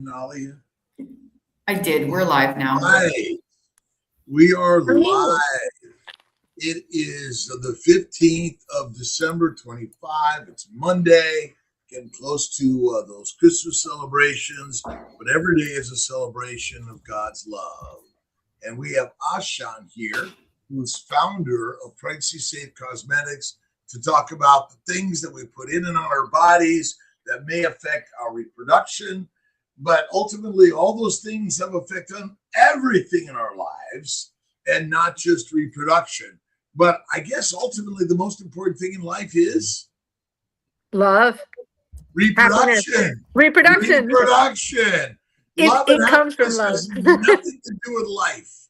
Nalia. I did. We're live now. Right. We are Hello. live. It is the 15th of December 25. It's Monday, getting close to those Christmas celebrations, but every day is a celebration of God's love. And we have Afshan here, who's founder of Pregnancy Safe Cosmetics, to talk about the things that we put in our bodies that may affect our reproduction. But ultimately, all those things have effect on everything in our lives and not just reproduction. But I guess ultimately the most important thing in life is Love, happiness, reproduction. reproduction. Reproduction. It Love and it comes from happiness love. has nothing to do with life.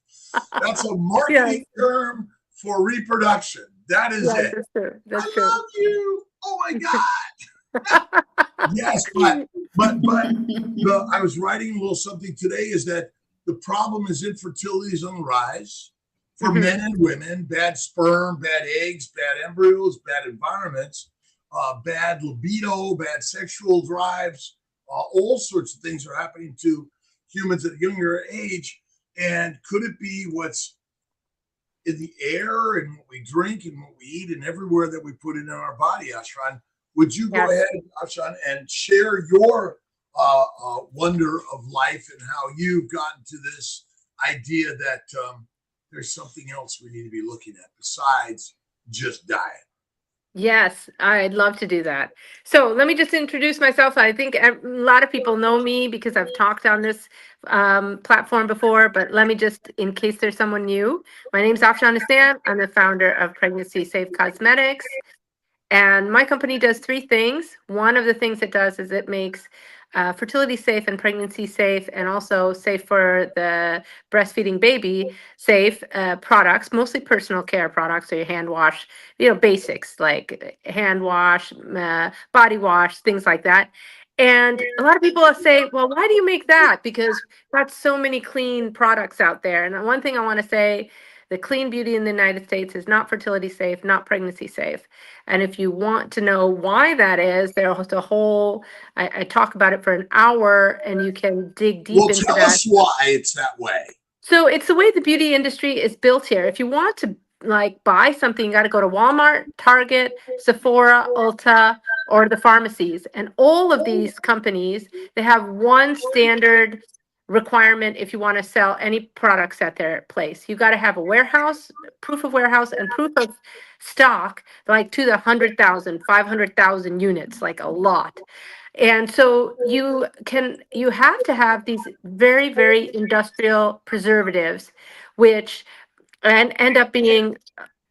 That's a Yes, marketing term for reproduction. That is yes, it. that's true. I That's true. love you. Oh my God. Yes, but I was writing a little something today is that the problem is infertility is on the rise for Mhm. men and women, bad sperm, bad eggs, bad embryos, bad environments, bad libido, bad sexual drives, all sorts of things are happening to humans at a younger age. And could it be what's in the air and what we drink and what we eat and everywhere that we put it in our body, Ashran? Would you go Yes. ahead, Afshan, and share your wonder of life and how you've gotten to this idea that there's something else we need to be looking at besides just diet? Yes, I'd love to do that. So let me just introduce myself. I think a lot of people know me because I've talked on this platform before, but let me just, in case there's someone new, my name's Afshan Hussain. I'm the founder of Pregnancy Safe Cosmetics. And my company does three things. One of the things it does is it makes fertility safe and pregnancy safe, and also safe for the breastfeeding baby safe products, mostly personal care products. So your hand wash, basics like hand wash, body wash, things like that. And a lot of people say, well, why do you make that? Because that's so many clean products out there. And one thing I want to say, the clean beauty in the United States is not fertility safe, not pregnancy safe. And if you want to know why that is, there's a whole, I talk about it for an hour and you can dig deep Well, into tell that. us why it's that way. So it's the way the beauty industry is built here. If you want to like buy something, you got to go to Walmart, Target, Sephora, Ulta, or the pharmacies. And all of these companies, they have one standard requirement if you want to sell any products at their place. You got to have a warehouse, proof of warehouse, and proof of stock, like to the 100,000, 500,000 units, like a lot. And so you have to have these very, very industrial preservatives, which and end up being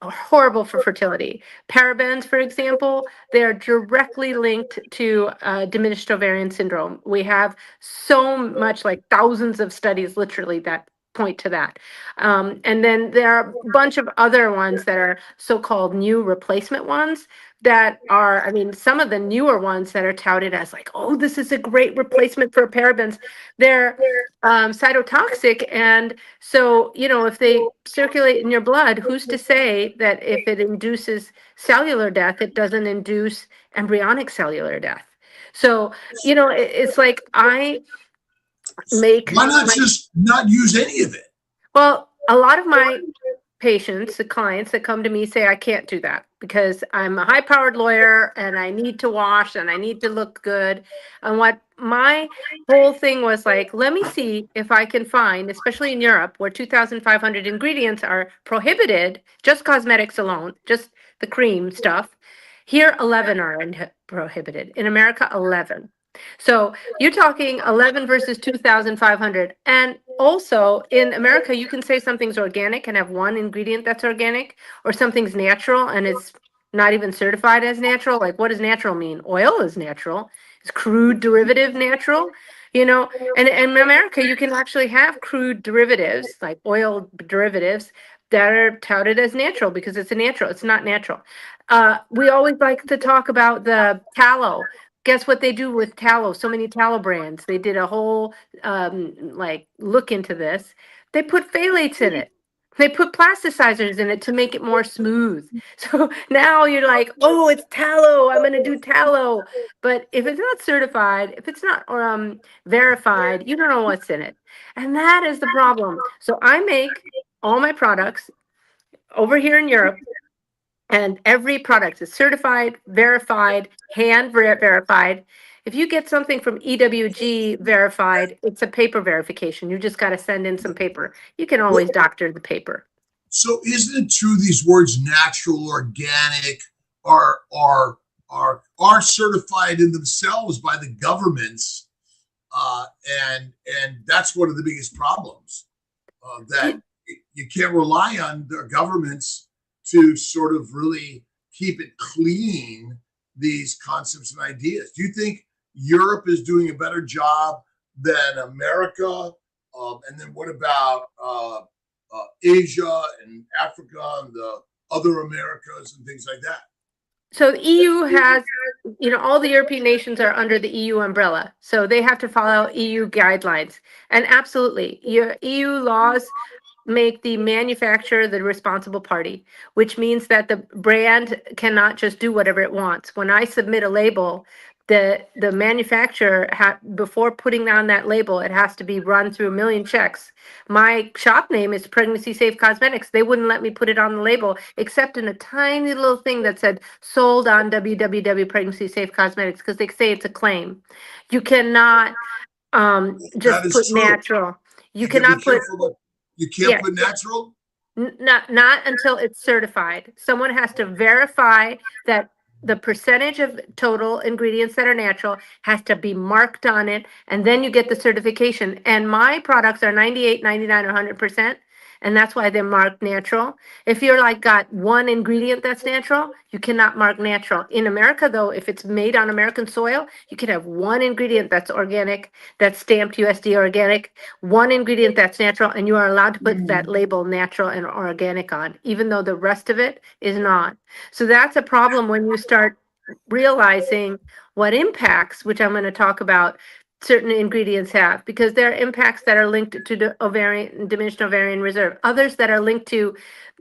horrible for fertility. Parabens, for example, they are directly linked to diminished ovarian syndrome. We have so much, like thousands of studies, literally that point to that. And then there are a bunch of other ones that are so-called new replacement ones that are, I mean, some of the newer ones that are touted as like, oh, this is a great replacement for parabens. They're cytotoxic, and so, if they circulate in your blood, who's to say that if it induces cellular death, it doesn't induce embryonic cellular death? So, it's like I make Why not my, just not use any of it? well, a lot of my patients, the clients that come to me say I can't do that because I'm a high powered lawyer and I need to wash and I need to look good. And what my whole thing was like, let me see if I can find, especially in Europe where 2,500 ingredients are prohibited, just cosmetics alone, just the cream stuff. Here, 11 are prohibited. In America, 11. So you're talking 11 versus 2,500. And also in America, you can say something's organic and have one ingredient that's organic, or something's natural and it's not even certified as natural. Like, what does natural mean? Oil is natural. Is crude derivative natural? And in America, you can actually have crude derivatives, like oil derivatives, that are touted as natural because it's a natural. It's not natural. We always like to talk about the tallow. Guess what they do with tallow? So many tallow brands. They did a whole like look into this. They put phthalates in it. They put plasticizers in it to make it more smooth. So now you're like, oh, it's tallow. I'm going to do tallow. But if it's not certified, if it's not verified, you don't know what's in it. And that is the problem. So I make all my products over here in Europe, and every product is certified, verified, verified. If you get something from EWG verified, it's a paper verification. You just got to send in some paper. You can always doctor the paper. So isn't it true these words natural, organic are certified in themselves by the governments, and that's one of the biggest problems, that you can't rely on the governments to sort of really keep it clean, these concepts and ideas. Do you think Europe is doing a better job than America? And then what about Asia and Africa and the other Americas and things like that? So the EU has, all the European nations are under the EU umbrella. So they have to follow EU guidelines. And absolutely, your EU laws make the manufacturer the responsible party, which means that the brand cannot just do whatever it wants. When I submit a label, the manufacturer, before putting on that label, it has to be run through a million checks. My shop name is Pregnancy Safe Cosmetics. They wouldn't let me put it on the label except in a tiny little thing that said sold on www.PregnancySafeCosmetics, because they say it's a claim. You cannot just put true. Natural. You can cannot put. You can't put natural. Not until it's certified. Someone has to verify that the percentage of total ingredients that are natural has to be marked on it, and then you get the certification. And my products are 98, 99, or 100%, and that's why they're marked natural. If you're like got one ingredient that's natural, you cannot mark natural. In America, though, if it's made on American soil, you can have one ingredient that's organic, that's stamped USDA organic, one ingredient that's natural, and you are allowed to put that label natural and organic on, even though the rest of it is not. So that's a problem when you start realizing what impacts, which I'm going to talk about, certain ingredients have, because there are impacts that are linked to the diminished ovarian reserve, others that are linked to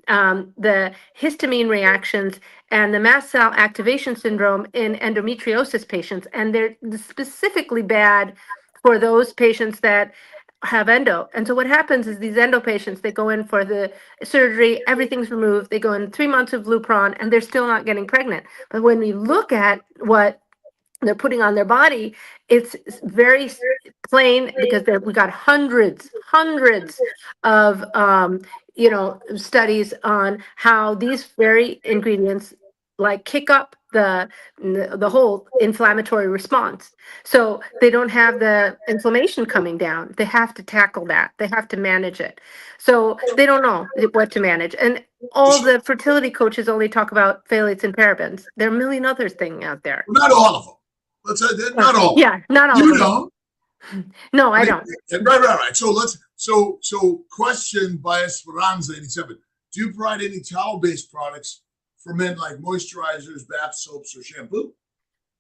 the histamine reactions and the mast cell activation syndrome in endometriosis patients. And they're specifically bad for those patients that have endo. And so what happens is these endo patients, they go in for the surgery, everything's removed, they go in 3 months of Lupron, and they're still not getting pregnant. But when we look at what they're putting on their body, it's very plain, because we got hundreds of studies on how these very ingredients like kick up the whole inflammatory response. So they don't have the inflammation coming down. They have to tackle that. They have to manage it. So they don't know what to manage. And all the fertility coaches only talk about phthalates and parabens. There are a million other things out there. Not all of them. Let's say that, not all. Yeah, not all. You don't. No, I don't. Right. So question by Esperanza 87. Do you provide any tallow-based products for men, like moisturizers, bath soaps, or shampoo?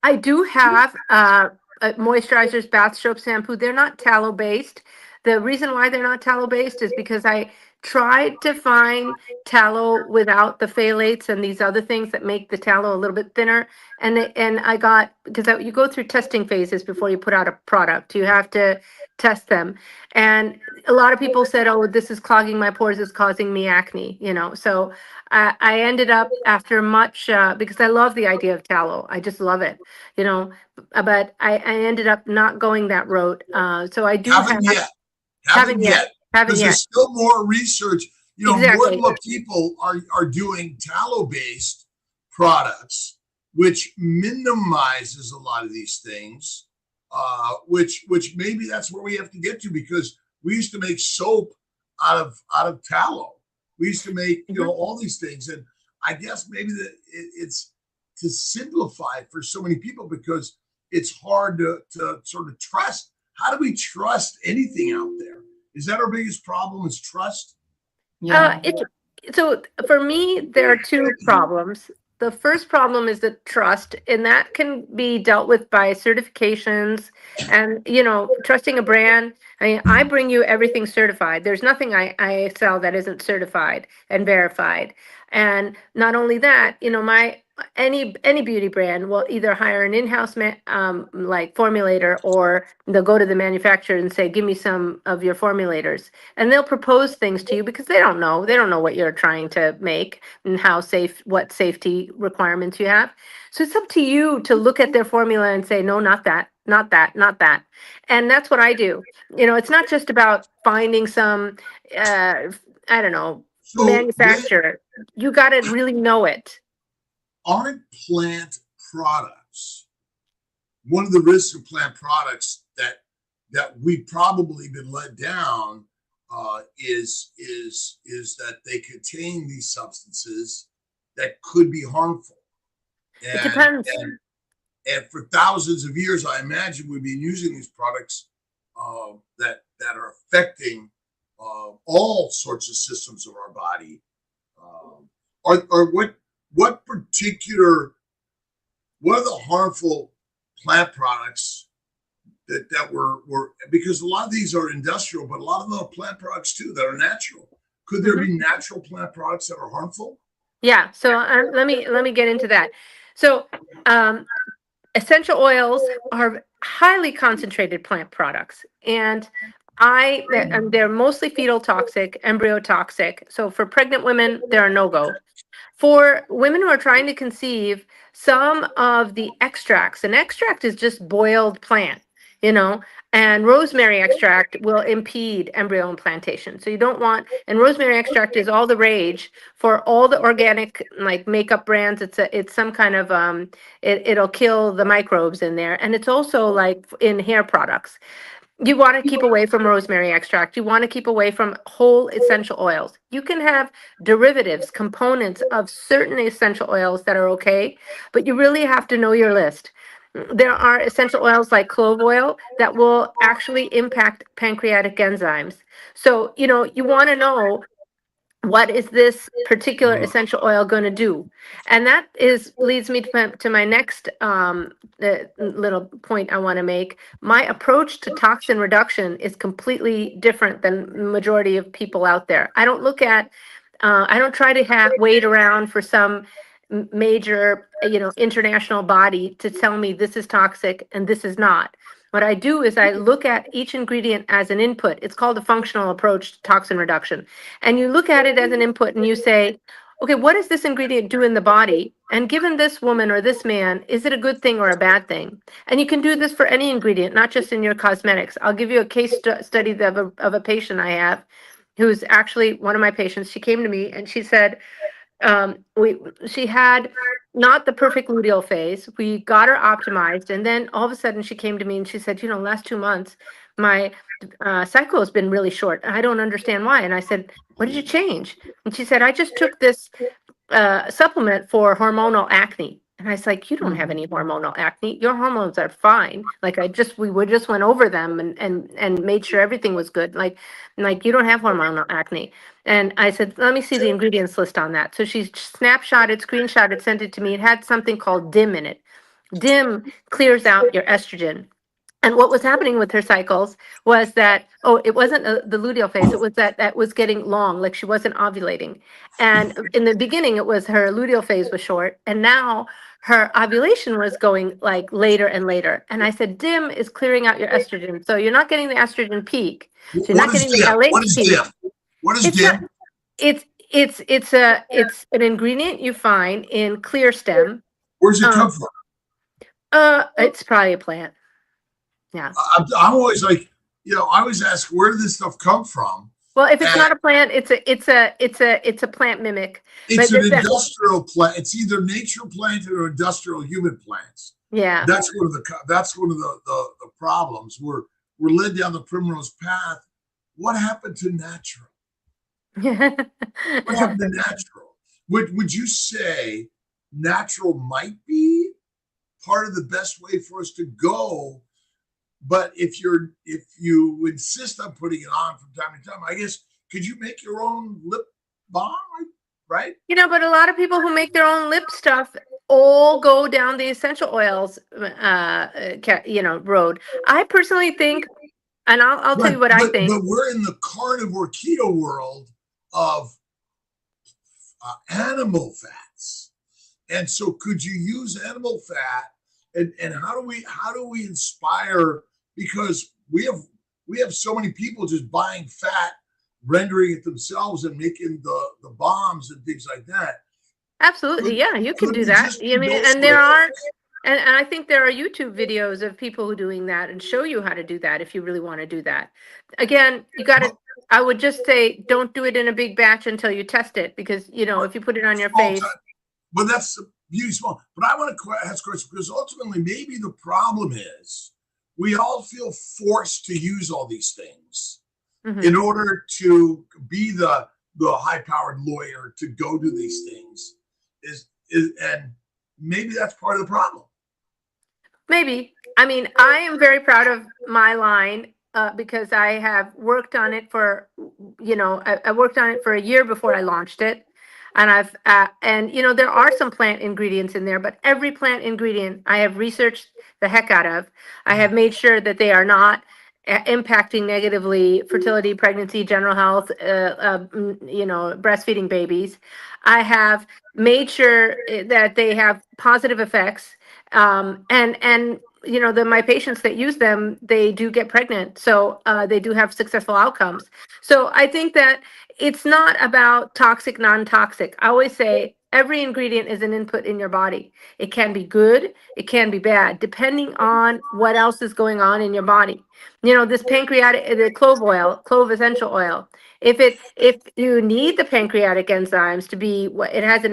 I do have moisturizers, bath soap, shampoo. They're not tallow-based. The reason why they're not tallow-based is because I tried to find tallow without the phthalates and these other things that make the tallow a little bit thinner. And I got, because you go through testing phases before you put out a product. You have to test them. And a lot of people said, oh, this is clogging my pores, it's causing me acne, So I ended up, after much, because I love the idea of tallow. I just love it, but I ended up not going that route. So I do haven't yet. Because there's still more research. More and more people are doing tallow-based products, which minimizes a lot of these things. Which maybe that's where we have to get to, because we used to make soap out of tallow. We used to make all these things, and I guess maybe it's to simplify for so many people, because it's hard to sort of trust. How do we trust anything out there? Is that our biggest problem? Is trust? Yeah. So for me, there are two problems. the first problem is the trust, and that can be dealt with by certifications and, trusting a brand. I mean, I bring you everything certified. There's nothing I sell that isn't certified and verified. And not only that, my any beauty brand will either hire an in-house like formulator, or they'll go to the manufacturer and say, give me some of your formulators, and they'll propose things to you because they don't know what you're trying to make and what safety requirements you have. So it's up to you to look at their formula and say, no, not that, not that, not that. And that's what I do. It's not just about finding some, I don't know, So manufacturer. You got to really know it. aren't plant products one of the risks of plant products that we've probably been led down is that they contain these substances that could be harmful, It and depends. and for thousands of years, I imagine we've been using these products that are affecting all sorts of systems of our body. Or what particular what are the harmful plant products that were because a lot of these are industrial, but a lot of them are plant products too that are natural. Could there be natural plant products that are harmful? Yeah. So let me get into that. So essential oils are highly concentrated plant products, and they're mostly fetal toxic, embryo toxic. So for pregnant women, they're a no-go. For women who are trying to conceive, some of the extracts, an extract is just boiled plant, you know, and rosemary extract will impede embryo implantation. So you don't want, and rosemary extract is all the rage for all the organic like makeup brands. It's some kind of it'll kill the microbes in there, and it's also like in hair products. You want to keep away from rosemary extract. You want to keep away from whole essential oils. You can have derivatives, components of certain essential oils that are okay, but you really have to know your list. There are essential oils like clove oil that will actually impact pancreatic enzymes. So, you want to know, what is this particular essential oil going to do? And that leads me to my next little point I want to make. My approach to toxin reduction is completely different than the majority of people out there. I don't try to wait around for some major international body to tell me this is toxic and this is not. What I do is I look at each ingredient as an input. It's called a functional approach to toxin reduction. And you look at it as an input and you say, okay, what does this ingredient do in the body? And given this woman or this man, is it a good thing or a bad thing? And you can do this for any ingredient, not just in your cosmetics. I'll give you a case study of a patient I have, who's actually one of my patients. She came to me and she said, she had not the perfect luteal phase. We got her optimized, and then all of a sudden she came to me and she said, last 2 months my cycle has been really short. I don't understand why. And I said, what did you change? And she said, I just took this supplement for hormonal acne. And I was like, you don't have any hormonal acne. Your hormones are fine. Like we just went over them and made sure everything was good. Like you don't have hormonal acne. And I said, let me see the ingredients list on that. So she screenshotted, sent it to me. It had something called DIM in it. DIM clears out your estrogen. And what was happening with her cycles was that, it wasn't the luteal phase. It was that was getting long, like she wasn't ovulating. And in the beginning, it was her luteal phase was short. And now her ovulation was going like later and later. And I said, DIM is clearing out your estrogen. So you're not getting the estrogen peak. So you're What not is getting the dim? What LH is peak. dim? What is It's not, dim? it's an ingredient you find in clear stem. Where does it come from? It's probably a plant. Yeah. I'm always like, I always ask, where did this stuff come from? Well, if it's And not a plant, it's a plant mimic. it's an industrial plant. It's either nature plant or industrial human plants. Yeah. That's one of the problems. We're led down the primrose path. What happened to natural? What happened to natural? Would you say natural might be part of the best way for us to go? But if you insist on putting it on from time to time, I guess, could you make your own lip balm? right? But a lot of people who make their own lip stuff all go down the essential oils, road. I personally think, and I'll tell you what I think. But we're in the carnivore keto world of animal fats, and so could you use animal fat? And how do we inspire? Because we have so many people just buying fat, rendering it themselves, and making the bombs and things like that. Absolutely, yeah, you can do that. I mean, and there are, and I think there are YouTube videos of people who are doing that and show you how to do that if you really want to do that. Again, you got to. I would just say don't do it in a big batch until you test it, because if you put it on your face. But that's the beauty small. But I want to ask a question, because ultimately maybe the problem is we all feel forced to use all these things in order to be the high-powered lawyer to go do these things. And maybe that's part of the problem. Maybe. I mean, I am very proud of my line because I have worked on it for, I worked on it for a year before I launched it. And there are some plant ingredients in there, but every plant ingredient I have researched the heck out of. I have made sure that they are not impacting negatively fertility, pregnancy, general health, breastfeeding babies. I have made sure that they have positive effects. My patients that use them, they do get pregnant. So they do have successful outcomes. So I think that it's not about toxic, non-toxic. I always say every ingredient is an input in your body. It can be good, it can be bad, depending on what else is going on in your body. This the clove essential oil. If you need the pancreatic enzymes to be it has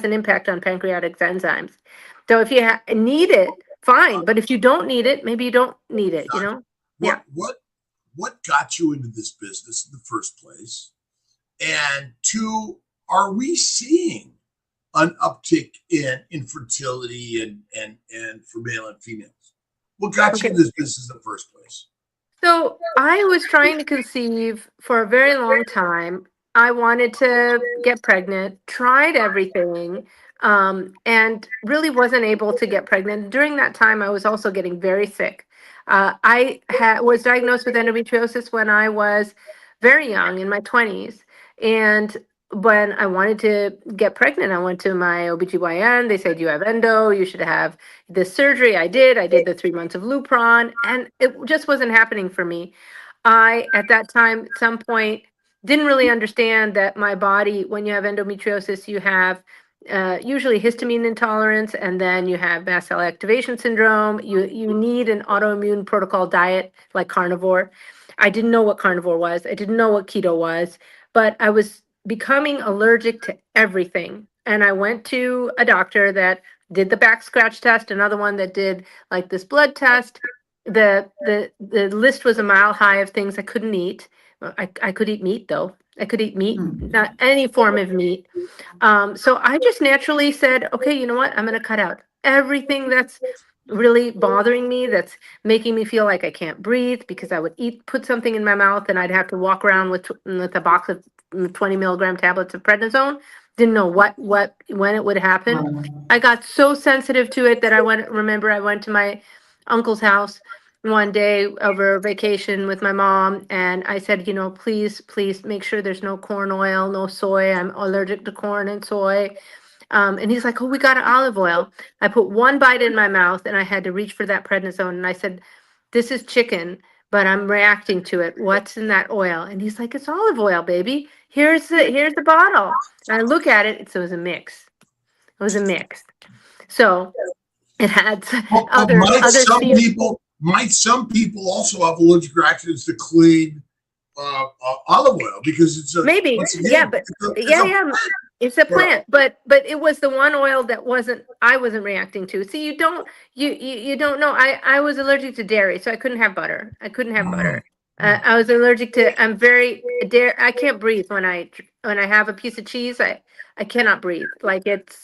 an impact on pancreatic enzymes. So if you need it, fine. But if you don't need it, maybe you don't need it. What got you into this business in the first place? And two, are we seeing an uptick in infertility and for male and females? What got you into this business in the first place? So I was trying to conceive for a very long time. I wanted to get pregnant, tried everything, and really wasn't able to get pregnant. During that time, I was also getting very sick. I was diagnosed with endometriosis when I was very young, in my 20s. And when I wanted to get pregnant, I went to my OBGYN. They said, you have endo, you should have this surgery. I did the 3 months of Lupron, and it just wasn't happening for me. I, at that time, at some point, didn't really understand that my body, when you have endometriosis, you have usually histamine intolerance, and then you have mast cell activation syndrome. You need an autoimmune protocol diet like carnivore. I didn't know what carnivore was. I didn't know what keto was, but I was becoming allergic to everything. And I went to a doctor that did the back scratch test, another one that did like this blood test. The list was a mile high of things I couldn't eat. I could eat meat though. I could eat meat, not any form of meat. So I just naturally said, okay, you know what? I'm going to cut out everything that's really bothering me, that's making me feel like I can't breathe, because I would put something in my mouth and I'd have to walk around with a box of 20 milligram tablets of prednisone. Didn't know when it would happen. I got so sensitive to it that I went to my uncle's house one day over vacation with my mom, and I said, please make sure there's no corn oil, no soy. I'm allergic to corn and soy. And he's like, oh, we got olive oil. I put one bite in my mouth and I had to reach for that prednisone. And I said, this is chicken, but I'm reacting to it. What's in that oil? And he's like, it's olive oil, baby. Here's the bottle. And I look at it. It was a mix. It was a mix. So it had other might some people also have allergic reactions to clean olive oil, because it's a maybe it's a plant, but it was the one oil that I wasn't reacting to. See, you don't know. I was allergic to dairy, so I couldn't have butter. I was allergic to. I can't breathe when I have a piece of cheese. I cannot breathe. Like, it's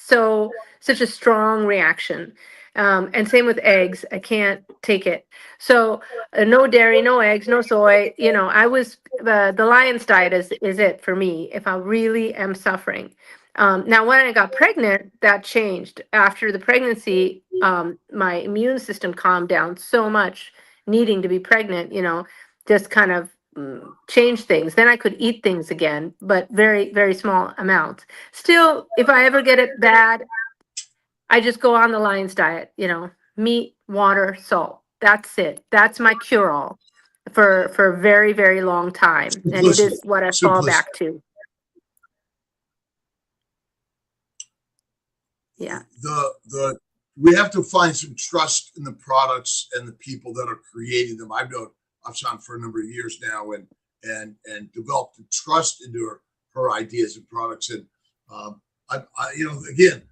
such a strong reaction. And same with eggs. I can't take it. So no dairy, no eggs, no soy. I was the Lion's diet is it for me if I really am suffering. Now, when I got pregnant, that changed. After the pregnancy, my immune system calmed down so much, needing to be pregnant, just kind of changed things. Then I could eat things again, but very, very small amounts. Still, if I ever get it bad, I just go on the Lion's diet, meat, water, salt. That's it. That's my cure all for a very, very long time. And it Simplicity. is what I fall Simplicity. back to. Yeah. We have to find some trust in the products and the people that are creating them. I've known Afshan for a number of years now, and developed a trust into her ideas and products. And again,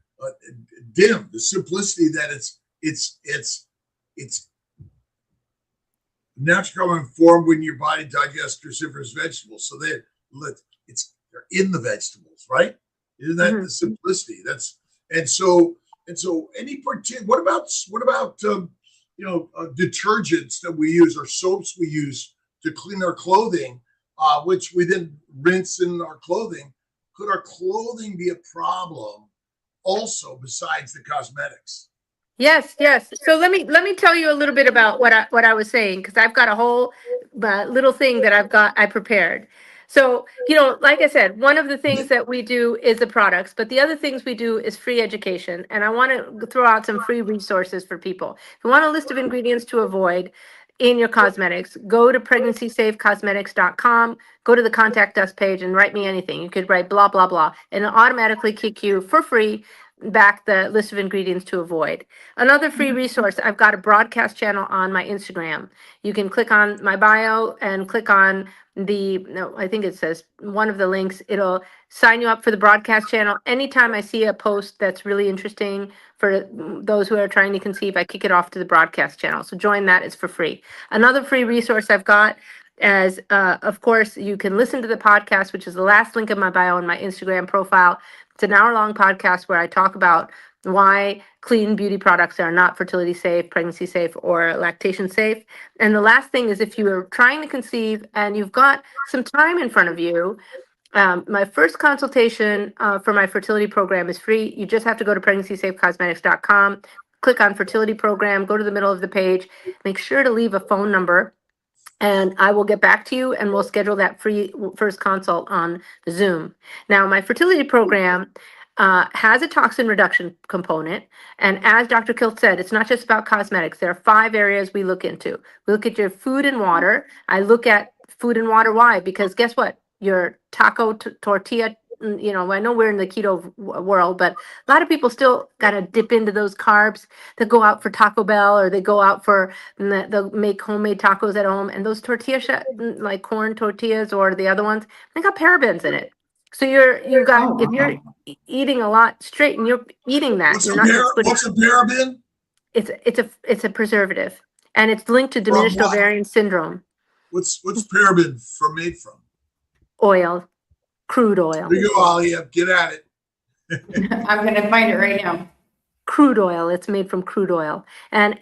dim the simplicity that it's natural and formed when your body digests cruciferous vegetables. So they're in the vegetables, right? Isn't that the simplicity? And so any particular, what about detergents that we use or soaps we use to clean our clothing, which we then rinse in our clothing? Could our clothing be a problem also besides the cosmetics? Yes, yes. So let me tell you a little bit about what I was saying, because I've got a whole little thing that I prepared. So, like I said, one of the things that we do is the products, but the other things we do is free education. And I want to throw out some free resources for people. If you want a list of ingredients to avoid in your cosmetics, go to PregnancySafeCosmetics.com, go to the contact us page and write me anything. You could write blah, blah, blah, and it'll automatically kick you for free back the list of ingredients to avoid. Another free resource, I've got a broadcast channel on my Instagram. You can click on my bio and click on I think it says one of the links. It'll sign you up for the broadcast channel. Anytime I see a post that's really interesting for those who are trying to conceive, I kick it off to the broadcast channel. So join that, it's for free. Another free resource I've got, as of course, you can listen to the podcast, which is the last link in my bio on my Instagram profile. It's an hour-long podcast where I talk about why clean beauty products are not fertility safe, pregnancy safe, or lactation safe. And the last thing is, if you are trying to conceive and you've got some time in front of you, my first consultation for my fertility program is free. You just have to go to PregnancySafeCosmetics.com, click on fertility program, go to the middle of the page, make sure to leave a phone number, and I will get back to you and we'll schedule that free first consult on Zoom. Now, my fertility program has a toxin reduction component. And as Dr. Kilt said, it's not just about cosmetics. There are 5 areas we look into. We look at your food and water. I look at food and water. Why? Because guess what? Your taco tortilla, I know we're in the keto world, but a lot of people still got to dip into those carbs that go out for Taco Bell, or they go out for, they'll make homemade tacos at home. And those tortillas, like corn tortillas or the other ones, they got parabens in it. So if you're eating a lot straight and you're eating that, What's a paraben? It's a preservative, and it's linked to diminished ovarian syndrome. What's paraben made from? Oil, crude oil. There you go, Alia. Get at it. I'm going to find it right now. Crude oil. It's made from crude oil, and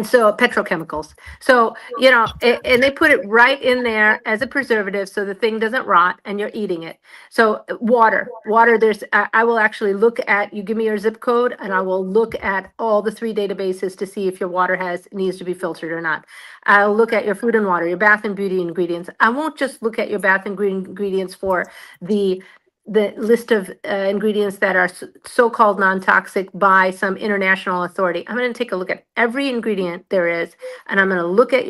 so petrochemicals. So, and they put it right in there as a preservative so the thing doesn't rot and you're eating it. So water, I will actually look at, you give me your zip code and I will look at all the 3 databases to see if your water needs to be filtered or not. I'll look at your food and water, your bath and beauty ingredients. I won't just look at your bath and beauty ingredients for the list of ingredients that are so-called non-toxic by some international authority. I'm going to take a look at every ingredient there is, and I'm going to look at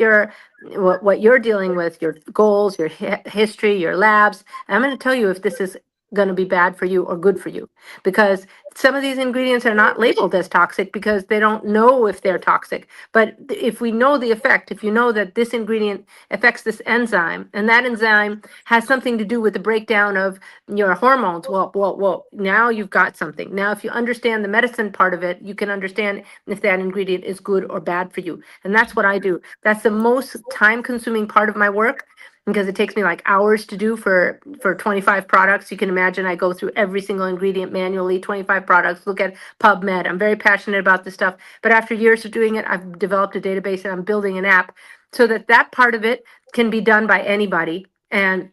what you're dealing with, your goals, your history, your labs. And I'm going to tell you if this is going to be bad for you or good for you, because some of these ingredients are not labeled as toxic because they don't know if they're toxic. But if we know the effect, if you know that this ingredient affects this enzyme, and that enzyme has something to do with the breakdown of your hormones, well, now you've got something. Now, if you understand the medicine part of it, you can understand if that ingredient is good or bad for you. And that's what I do. That's the most time-consuming part of my work, because it takes me like hours to do for 25 products. You can imagine I go through every single ingredient manually, 25 products, look at PubMed. I'm very passionate about this stuff. But after years of doing it, I've developed a database and I'm building an app so that part of it can be done by anybody. And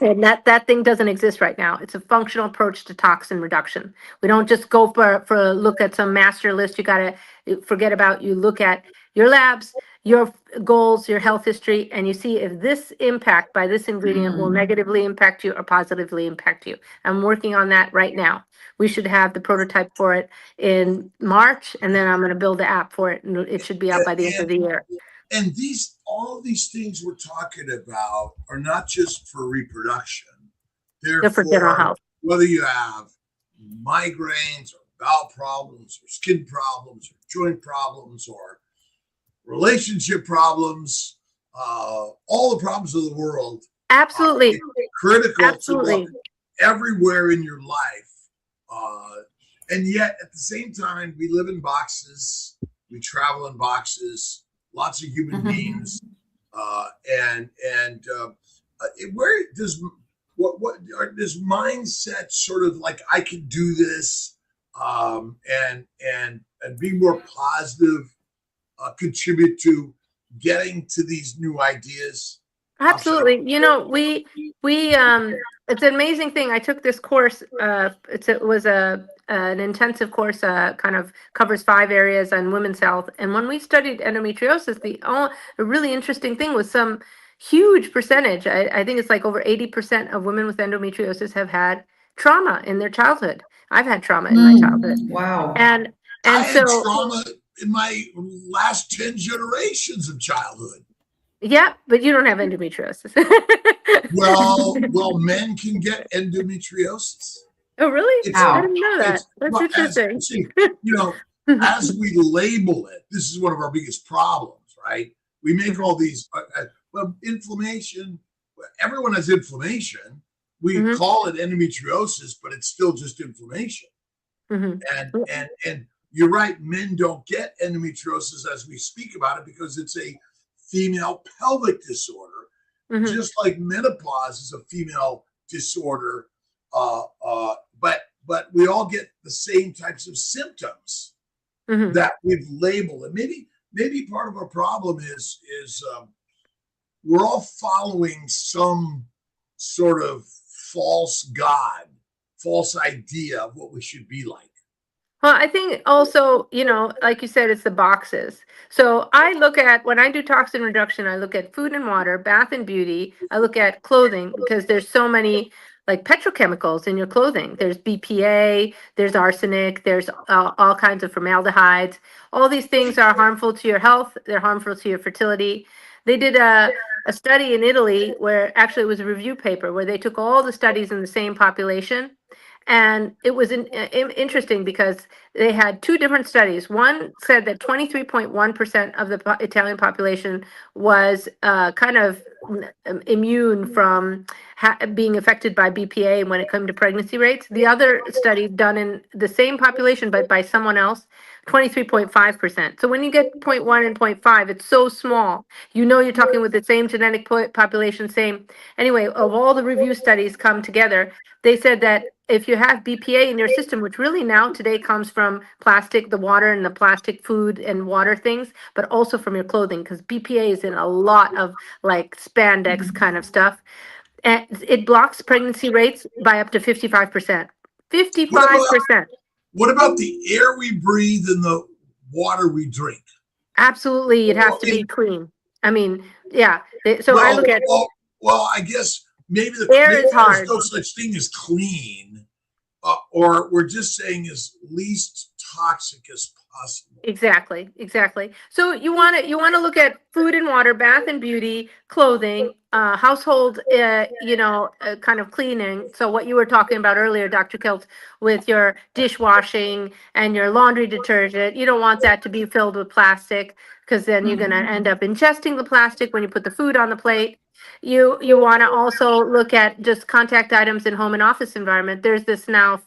And that thing doesn't exist right now. It's a functional approach to toxin reduction. We don't just go for a look at some master list. You got to forget about, you look at your labs, your goals, your health history, and you see if this impact by this ingredient will negatively impact you or positively impact you. I'm working on that right now. We should have the prototype for it in March, and then I'm going to build the app for it, and it should be out by the end of the year. And all these things we're talking about are not just for reproduction. They're for general health. Whether you have migraines or bowel problems or skin problems or joint problems or relationship problems, all the problems of the world. Absolutely. Critical to look everywhere in your life. And yet at the same time, we live in boxes, we travel in boxes, lots of human beings, where does what are this mindset sort of like I can do this, and be more positive, contribute to getting to these new ideas? Absolutely. You know, we it's an amazing thing. I took this course. It was an intensive course. Kind of covers 5 areas on women's health. And when we studied endometriosis, a really interesting thing was some huge percentage. I think it's like over 80% of women with endometriosis have had trauma in their childhood. I've had trauma in my childhood. Wow. And I had trauma in my last 10 generations of childhood. Yeah, but you don't have endometriosis. well, men can get endometriosis. Oh, really? I didn't know that. That's interesting. As we label it, this is one of our biggest problems, right? We make all these, inflammation. Everyone has inflammation. We call it endometriosis, but it's still just inflammation. And you're right, men don't get endometriosis as we speak about it because it's a female pelvic disorder, just like menopause is a female disorder, but we all get the same types of symptoms that we've labeled. And maybe part of our problem is we're all following some sort of false idea of what we should be like. Well, I think also, like you said, it's the boxes. So I look at, when I do toxin reduction, I look at food and water, bath and beauty. I look at clothing because there's so many like petrochemicals in your clothing. There's BPA, there's arsenic, there's all kinds of formaldehydes. All these things are harmful to your health. They're harmful to your fertility. They did a study in Italy where actually it was a review paper where they took all the studies in the same population. And it was interesting because they had 2 different studies. One said that 23.1% of the Italian population was kind of immune from being affected by BPA when it came to pregnancy rates. The other study done in the same population, but by someone else, 23.5%. So when you get 0.1 and 0.5, it's so small. You're talking with the same genetic population, same. Anyway, of all the review studies come together, they said that if you have BPA in your system, which really now today comes from plastic, the water and the plastic food and water things, but also from your clothing, because BPA is in a lot of like spandex kind of stuff. And it blocks pregnancy rates by up to 55%. 55%. What about the air we breathe and the water we drink? Absolutely. It has to be clean. I mean, yeah. So I look at. Well, I guess maybe air is hard. There's no such thing as clean, or we're just saying as least toxic as possible. Exactly. So you want to look at food and water, bath and beauty, clothing, household, kind of cleaning. So what you were talking about earlier, Dr. Kilt, with your dishwashing and your laundry detergent, you don't want that to be filled with plastic because then you're going to end up ingesting the plastic when you put the food on the plate. You want to also look at just contact items in home and office environment. There's this now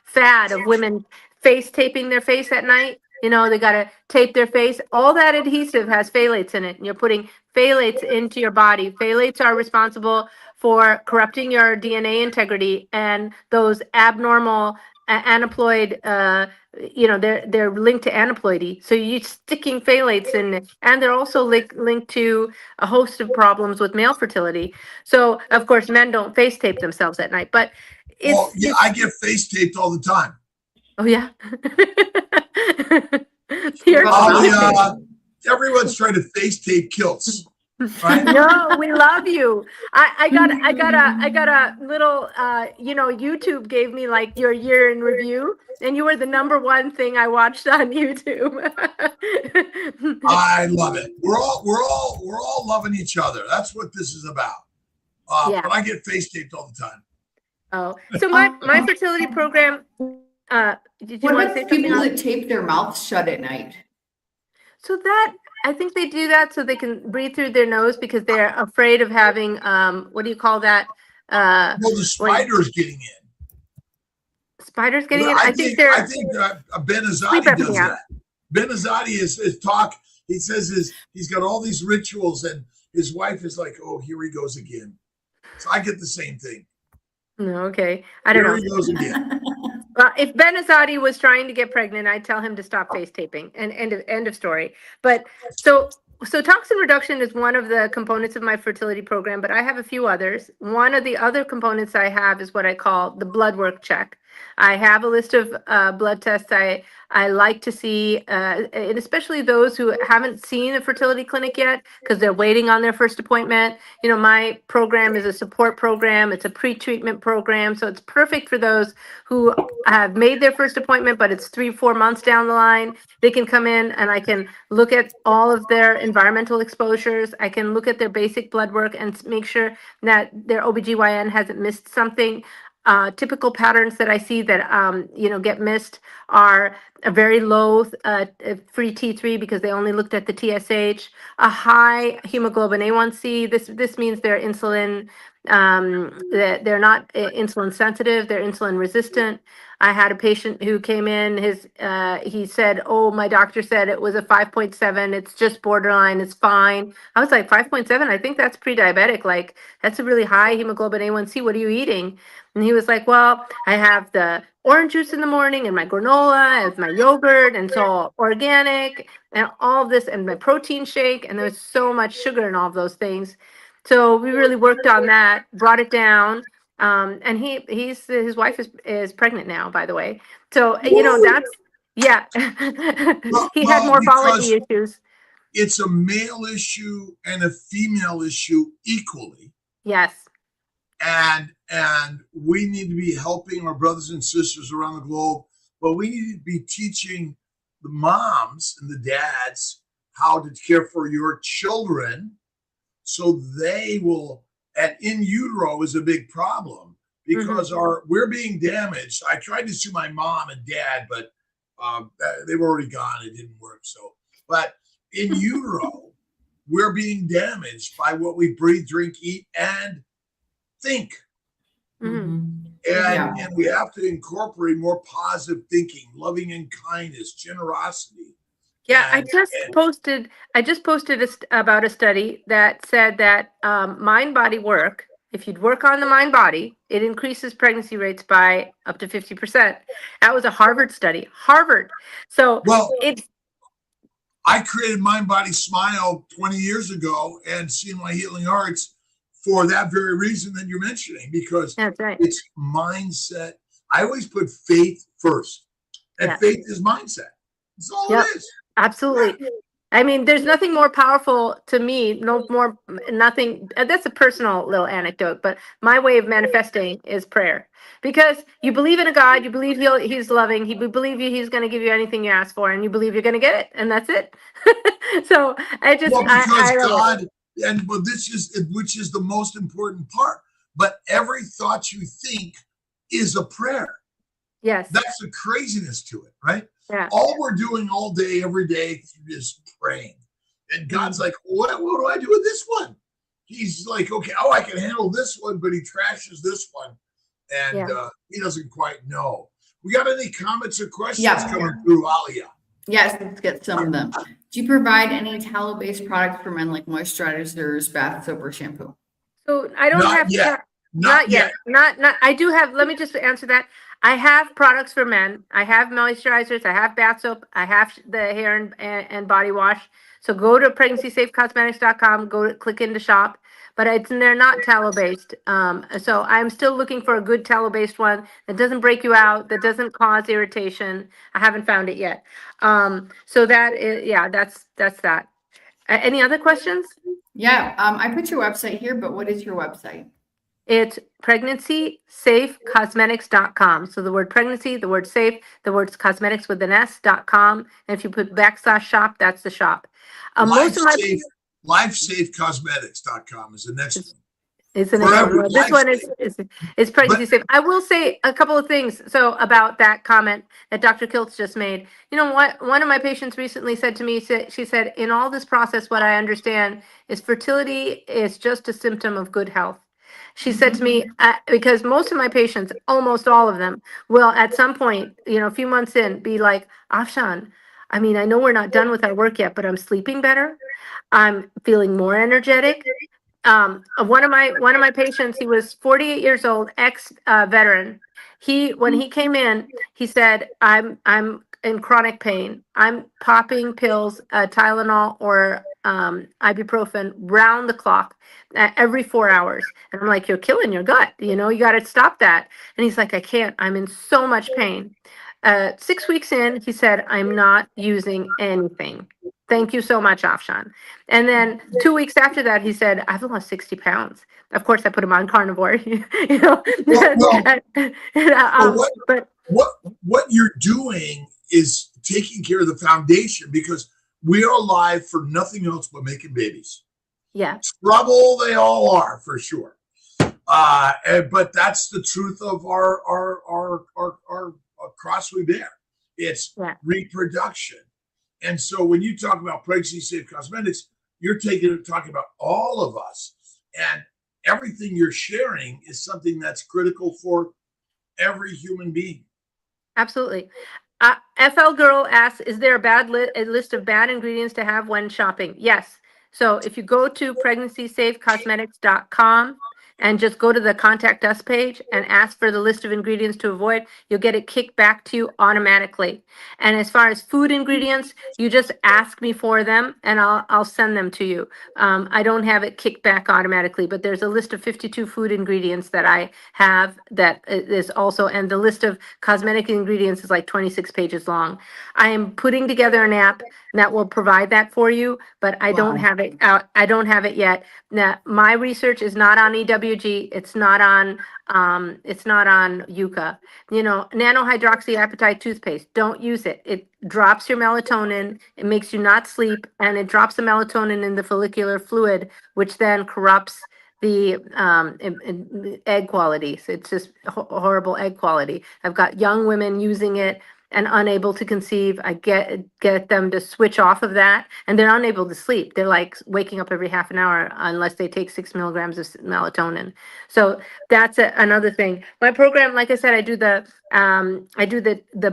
fad of women face taping their face at night. They got to tape their face. All that adhesive has phthalates in it, and you're putting phthalates into your body. Phthalates are responsible for corrupting your DNA integrity, and those abnormal aneuploid, they're linked to aneuploidy. So you're sticking phthalates in, and they're also linked to a host of problems with male fertility. So of course, men don't face tape themselves at night, but Oh yeah, I get face taped all the time. Oh yeah. Everyone's trying to face tape kilts. Right? No, we love you. I got a little YouTube gave me like your year in review, and you were the #1 thing I watched on YouTube. I love it. We're all loving each other. That's what this is about. Yeah. But I get face taped all the time. Oh, so my fertility program. Did you want to say something? People that tape their mouths shut at night? So that, I think they do that so they can breathe through their nose because they're afraid of having, what do you call that? Well, the spiders getting in. Spiders getting in? I think Ben Azadi does that. Ben Azadi is talk. He says he's got all these rituals, and his wife is like, "Oh, here he goes again." So I get the same thing. No, okay. I don't know. Here he goes again. Well, if Ben Azadi was trying to get pregnant, I'd tell him to stop face taping, and end of story. But so toxin reduction is one of the components of my fertility program, but I have a few others. One of the other components I have is what I call the blood work check. I have a list of blood tests I like to see, and especially those who haven't seen a fertility clinic yet because they're waiting on their first appointment. My program is a support program. It's a pre-treatment program. So it's perfect for those who have made their first appointment, but it's 3-4 months down the line. They can come in and I can look at all of their environmental exposures. I can look at their basic blood work and make sure that their OBGYN hasn't missed something. Typical patterns that I see that get missed are a very low free T3 because they only looked at the TSH, a high hemoglobin A1C. This means they're insulin, they're not insulin sensitive, they're insulin resistant. I had a patient who came in, he said, "Oh, my doctor said it was a 5.7. It's just borderline. It's fine." I was like, 5.7? I think that's pre-diabetic. Like, that's a really high hemoglobin A1C. What are you eating? And he was like, "Well, I have the orange juice in the morning and my granola and my yogurt, and so organic and all of this and my protein shake." And there's so much sugar in all of those things. So we really worked on that, brought it down. And his wife is pregnant now, by the way. So, that's, yeah. He had morphology issues. It's a male issue and a female issue equally. Yes. And we need to be helping our brothers and sisters around the globe, but we need to be teaching the moms and the dads how to care for your children so they will. And in utero is a big problem because we're being damaged. I tried to sue my mom and dad, but they were already gone. It didn't work. So, but in utero, we're being damaged by what we breathe, drink, eat, and think. And we have to incorporate more positive thinking, loving and kindness, generosity. Yeah, I just posted about a study that said that mind-body work, if you'd work on the mind-body, it increases pregnancy rates by up to 50%. That was a Harvard study. Harvard. So I created Mind Body Smile 20 years ago and CNY Healing Arts for that very reason that you're mentioning, because that's right. It's mindset. I always put faith first, and faith is mindset. That's all it is. Absolutely. I mean, there's nothing more powerful to me, nothing. That's a personal little anecdote, but my way of manifesting is prayer. Because you believe in a God, you believe he's loving, you believe he's going to give you anything you ask for, and you believe you're going to get it, and that's it. So which is the most important part. But every thought you think is a prayer. Yes. That's the craziness to it, right? Yeah. All we're doing all day, every day is praying. And God's like, what do I do with this one? He's like, okay, I can handle this one, but he trashes this one. And he doesn't quite know. We got any comments or questions coming through, Alia? Yes, let's get some of them. Do you provide any tallow-based products for men, like moisturizers, bath soap, or shampoo? So I don't have Not yet. Not. I do have. Let me just answer that. I have products for men. I have moisturizers. I have bath soap. I have the hair and body wash. So go to PregnancySafeCosmetics.com. Click into shop. But they're not tallow based. So I'm still looking for a good tallow based one that doesn't break you out, that doesn't cause irritation. I haven't found it yet. So that is, yeah, that's that. Any other questions? Yeah, I put your website here, but what is your website? It's PregnancySafeCosmetics.com. So the word pregnancy, the word safe, the words cosmetics with an S.com. And if you put /shop, that's the shop. Most of my LifeSafeCosmetics.com is the next one. Is the next Forever one. This one is pregnancy safe. I will say a couple of things. So about that comment that Dr. Kiltz just made. You know what? One of my patients recently said to me, she said, in all this process, what I understand is fertility is just a symptom of good health. She said to me, because most of my patients, almost all of them, will at some point, a few months in, be like, Afshan, I mean, I know we're not done with our work yet, but I'm sleeping better. I'm feeling more energetic. One of my patients, he was 48 years old, ex veteran. When he came in, he said, I'm in chronic pain. I'm popping pills, Tylenol or ibuprofen round the clock, every 4 hours. And I'm like, you're killing your gut. You got to stop that. And he's like, I can't. I'm in so much pain. 6 weeks in, he said, I'm not using anything. Thank you so much, Afshan. And then 2 weeks after that, he said, I've lost 60 pounds. Of course, I put him on carnivore, But what you're doing is taking care of the foundation, because we are alive for nothing else but making babies. Yeah. Trouble they all are, for sure. But that's the truth of our cross we bear. It's reproduction. And so when you talk about Pregnancy Safe Cosmetics, you're talking about all of us, and everything you're sharing is something that's critical for every human being. Absolutely. FL Girl asks, is there a list of bad ingredients to have when shopping? Yes. So if you go to PregnancySafeCosmetics.com and just go to the contact us page and ask for the list of ingredients to avoid, you'll get it kicked back to you automatically. And as far as food ingredients, you just ask me for them and I'll send them to you. I don't have it kicked back automatically, but there's a list of 52 food ingredients that I have that is also, and the list of cosmetic ingredients is like 26 pages long. I am putting together an app that will provide that for you, but I don't have it out. I don't have it yet. Now, my research is not on EWG. It's not on Yucca. Nanohydroxyapatite toothpaste. Don't use it. It drops your melatonin. It makes you not sleep, and it drops the melatonin in the follicular fluid, which then corrupts the egg quality. So it's just horrible egg quality. I've got young women using it and unable to conceive. I get them to switch off of that, and they're unable to sleep. They're like waking up every half an hour unless they take 6 milligrams of melatonin. So that's another thing. My program, like I said, I do the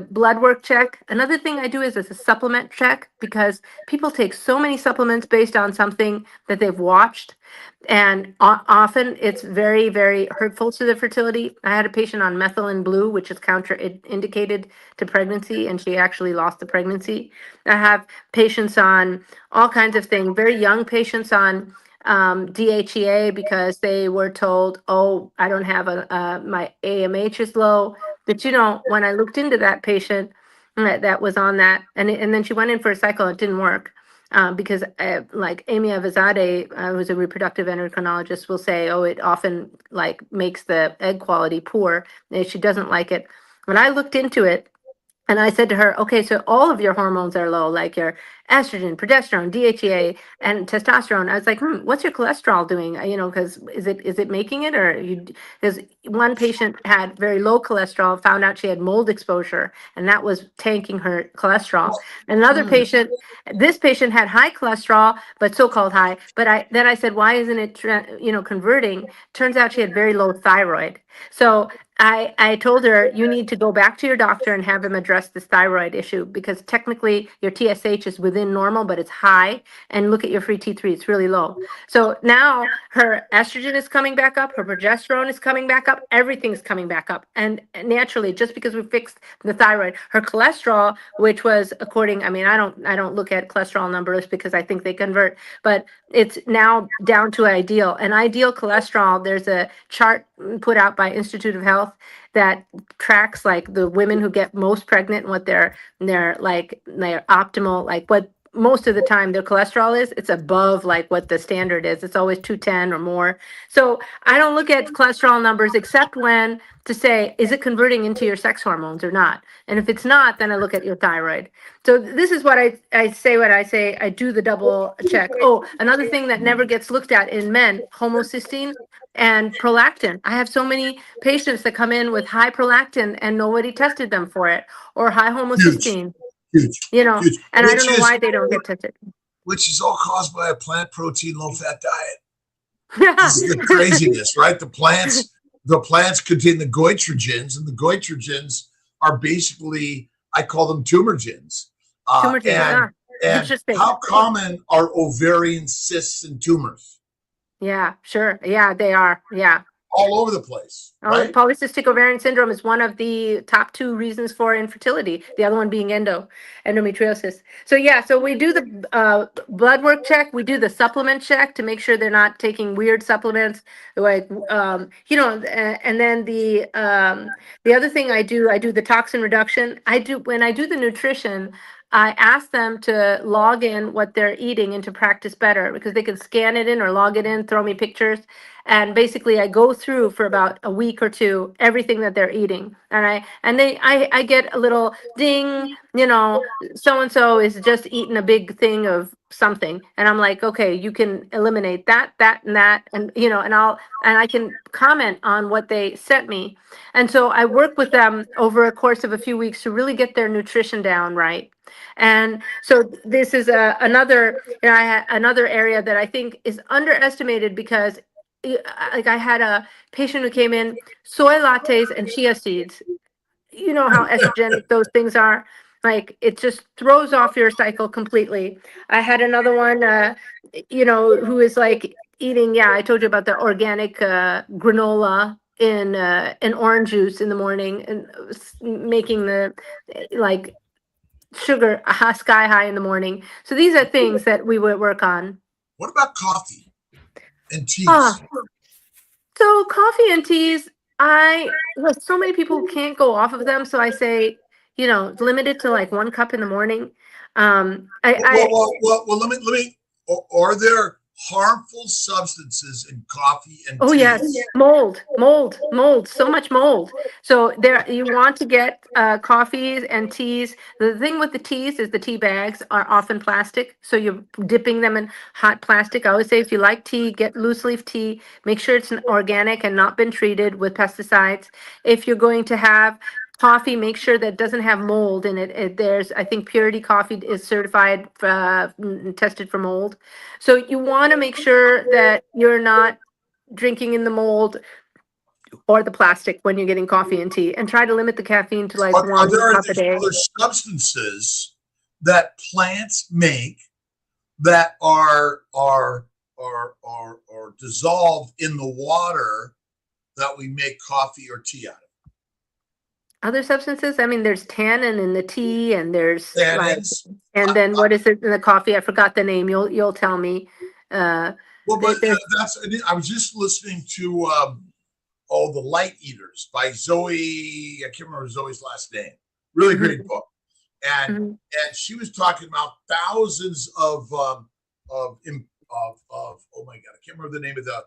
blood work check. Another thing I do is a supplement check, because people take so many supplements based on something that they've watched. And often it's very, very hurtful to the fertility. I had a patient on methylene blue, which is counterindicated to pregnancy, and she actually lost the pregnancy. I have patients on all kinds of things, very young patients on DHEA because they were told, oh, I don't have my AMH is low. But when I looked into that patient that was on that, and then she went in for a cycle, it didn't work. Because like Amy Avizadeh, who's a reproductive endocrinologist, will say, oh, it often makes the egg quality poor. And she doesn't like it. When I looked into it, and I said to her, okay, so all of your hormones are low, like your estrogen, progesterone, DHEA, and testosterone. I was like, what's your cholesterol doing? Because is it making it, or you? Because one patient had very low cholesterol, found out she had mold exposure, and that was tanking her cholesterol. Another patient, this patient had high cholesterol, but so-called high. But then I said, why isn't it, converting? Turns out she had very low thyroid. So I told her you need to go back to your doctor and have him address this thyroid issue because technically your TSH is within normal, but it's high. And look at your free T3, it's really low. So now her estrogen is coming back up, her progesterone is coming back up, everything's coming back up. And naturally, just because we fixed the thyroid, her cholesterol, which was according, I mean, I don't look at cholesterol numbers because I think they convert, but it's now down to ideal. And ideal cholesterol, there's a chart put out by Institute of Health that tracks like the women who get most pregnant and what their like their optimal, like what most of the time their cholesterol is. It's above like what the standard is. It's always 210 or more. So I don't look at cholesterol numbers except when to say, is it converting into your sex hormones or not? And if it's not, then I look at your thyroid. So this is what I say when I say I do the double check. Oh, another thing that never gets looked at in men, homocysteine and prolactin. I have so many patients that come in with high prolactin and nobody tested them for it, or high Huge, homocysteine, huge, huge. and I don't know why they don't get tested. Which is all caused by a plant protein, low fat diet. This is the craziness, right? The plants contain the goitrogens, and the goitrogens are basically, I call them tumorgens. And Interesting. how common are ovarian cysts and tumors? Yeah, sure. Yeah, they are. Yeah. All over the place, right? Polycystic ovarian syndrome is one of the top 2 reasons for infertility. The other one being endometriosis. So yeah, so we do the blood work check. We do the supplement check to make sure they're not taking weird supplements, like and then the other thing I do the toxin reduction. When I do the nutrition, I ask them to log in what they're eating into Practice Better because they can scan it in or log it in, throw me pictures. And basically I go through for about a week or two everything that they're eating. And I get a little ding, so and so is just eating a big thing of something. And I'm like, okay, you can eliminate that, and that, and and I can comment on what they sent me. And so I work with them over a course of a few weeks to really get their nutrition down right. And so this is another another area that I think is underestimated because like I had a patient who came in, soy lattes and chia seeds. You know how estrogenic those things are. Like it just throws off your cycle completely. I had another one, who is like eating. Yeah, I told you about the organic granola in orange juice in the morning and making the like sugar sky high in the morning. So these are things that we would work on. What about coffee and teas? So coffee and teas, so many people can't go off of them. So I say, limit it to like 1 cup in the morning. Well, let me. Are there harmful substances in coffee and Oh teas? yes, mold, so much mold. So there, you want to get coffees and teas. The thing with the teas is the tea bags are often plastic, so you're dipping them in hot plastic. I always say if you like tea, get loose leaf tea. Make sure it's organic and not been treated with pesticides. If you're going to have coffee, make sure that it doesn't have mold in it. There's, I think, Purity Coffee is certified, tested for mold. So you want to make sure that you're not drinking in the mold or the plastic when you're getting coffee and tea, and try to limit the caffeine to like Are there cup a day. other substances that plants make that are dissolved in the water that we make coffee or tea out of? Other substances? I mean, there's tannin in the tea, and there's Tannins. and then what is it in the coffee? I forgot the name. You'll tell me. Well, but I was just listening to the Light Eaters by Zoe. I can't remember Zoe's last name. Really great book, and she was talking about thousands of oh my god, I can't remember the name of the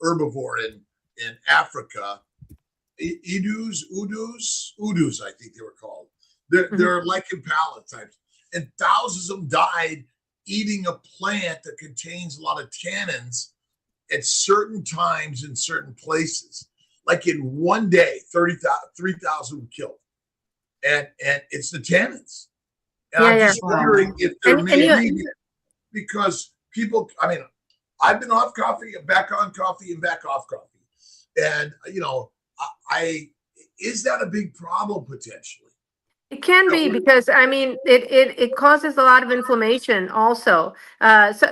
herbivore in Africa. Udus, I think they were called. They're lichen palate types, and thousands of them died eating a plant that contains a lot of tannins at certain times in certain places. Like in one day, 3,000 were killed, and it's the tannins. And I'm just wondering if there may be, because people. I mean, I've been off coffee, back on coffee, and back off coffee, and I is that a big problem potentially? It can be because I mean it causes a lot of inflammation also.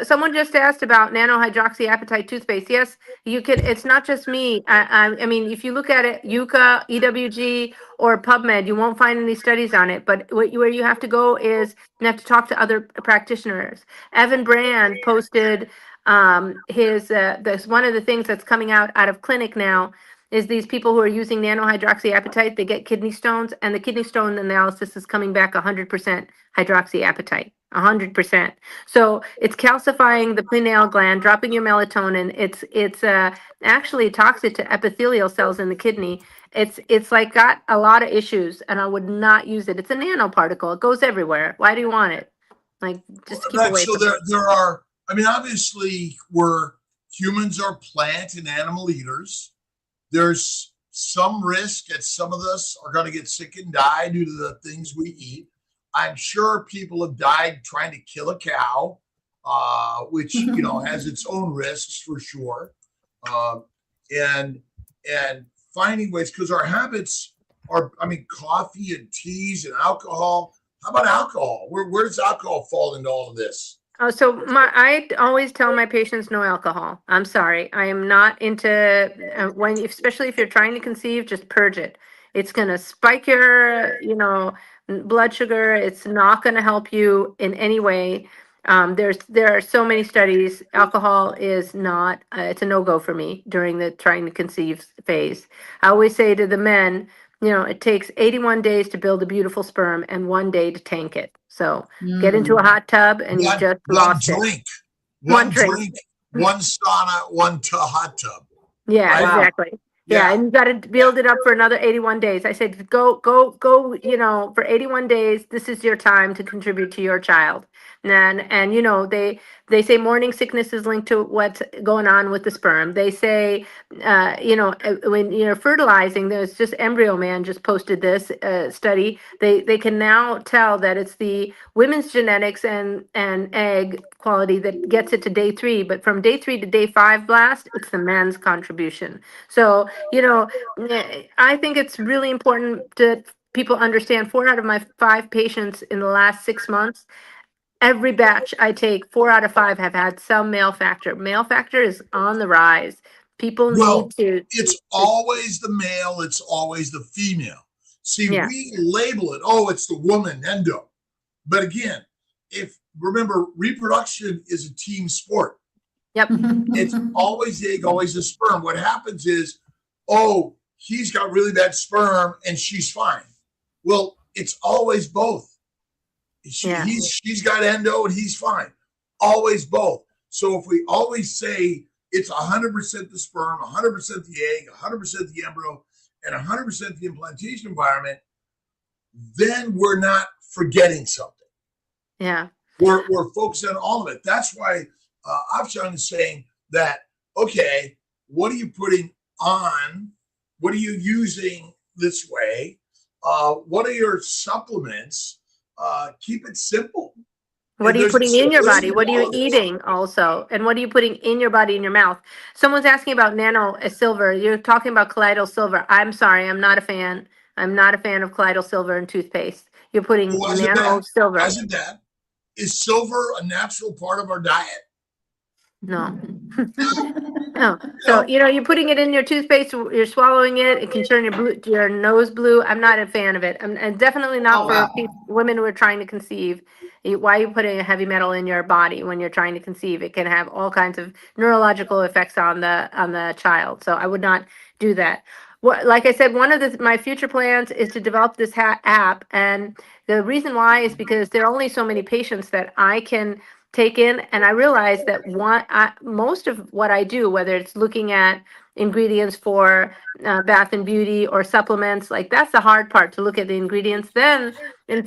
Someone just asked about nanohydroxyapatite toothpaste. Yes, you can. It's not just me. I mean, if you look at it, Yuka, EWG, or PubMed, you won't find any studies on it. But where you have to go is you have to talk to other practitioners. Evan Brand posted his this one of the things that's coming out of clinic now is these people who are using nanohydroxyapatite, they get kidney stones, and the kidney stone analysis is coming back 100% hydroxyapatite. 100%. So it's calcifying the pineal gland, dropping your melatonin. It's actually toxic to epithelial cells in the kidney. It's like got a lot of issues, and I would not use it. It's a nanoparticle. It goes everywhere. Why do you want it? Like, just keep That away so from it. there are. I mean, obviously, humans are plant and animal eaters. There's some risk that some of us are going to get sick and die due to the things we eat. I'm sure people have died trying to kill a cow, which has its own risks for sure. Um, and and finding ways, because our habits are, I mean, coffee and teas and alcohol. How about alcohol? Where does alcohol fall into all of this? Oh, so I always tell my patients no alcohol. I'm sorry. I am not into especially if you're trying to conceive, just purge it. It's going to spike your, blood sugar. It's not going to help you in any way. There are so many studies. Alcohol is not, it's a no-go for me during the trying to conceive phase. I always say to the men, it takes 81 days to build a beautiful sperm and 1 day to tank it. So get into a hot tub and you've One just one lost it. drink, One one drink. drink, one sauna, one hot tub. Yeah, Right? Wow. exactly. Yeah, Yeah. and you got to build it up for another 81 days. I said, go, for 81 days. This is your time to contribute to your child. And they say morning sickness is linked to what's going on with the sperm. They say, when you're fertilizing, there's just Embryo Man just posted this study. They can now tell that it's the women's genetics and egg quality that gets it to day 3, but from day 3 to day 5 blast, it's the man's contribution. So, I think it's really important that people understand 4 out of my 5 patients in the last 6 months, every batch I take, 4 out of 5 have had some male factor. Male factor is on the rise. People need Well, to, it's always the male, it's always the female. See, yeah, we label it, oh, it's the woman endo. But again, remember, reproduction is a team sport. yep, It's always the egg, always the sperm. What happens is, oh, he's got really bad sperm and she's fine. Well, it's always both. yeah. She's got endo and he's fine. Always both. So if we always say it's 100% the sperm, 100% the egg, 100% the embryo, and 100% the implantation environment, then we're not forgetting something. Yeah. We're focusing on all of it. That's why Afshan is saying that, okay, what are you putting on? What are you using this way? What are your supplements? Keep it simple. What are you There's putting in your body? simplicity What to are all you of this. eating also? And what are you putting in your body, in your mouth? Someone's asking about nano silver. You're talking about colloidal silver. I'm sorry, I'm not a fan. I'm not a fan of colloidal silver in toothpaste. You're putting Why is it nano bad? Why silver. is it bad? Is silver a natural part of our diet? No. No. So, No. you're putting it in your toothpaste, you're swallowing it. It can turn your nose blue. I'm not a fan of it. And definitely not Oh, for wow. women who are trying to conceive. Why are you putting a heavy metal in your body when you're trying to conceive? It can have all kinds of neurological effects on the child. So I would not do that. Like I said, one of my future plans is to develop this app, and the reason why is because there are only so many patients that I can take in, and I realize that most of what I do, whether it's looking at ingredients for bath and beauty or supplements, like that's the hard part, to look at the ingredients. Then, as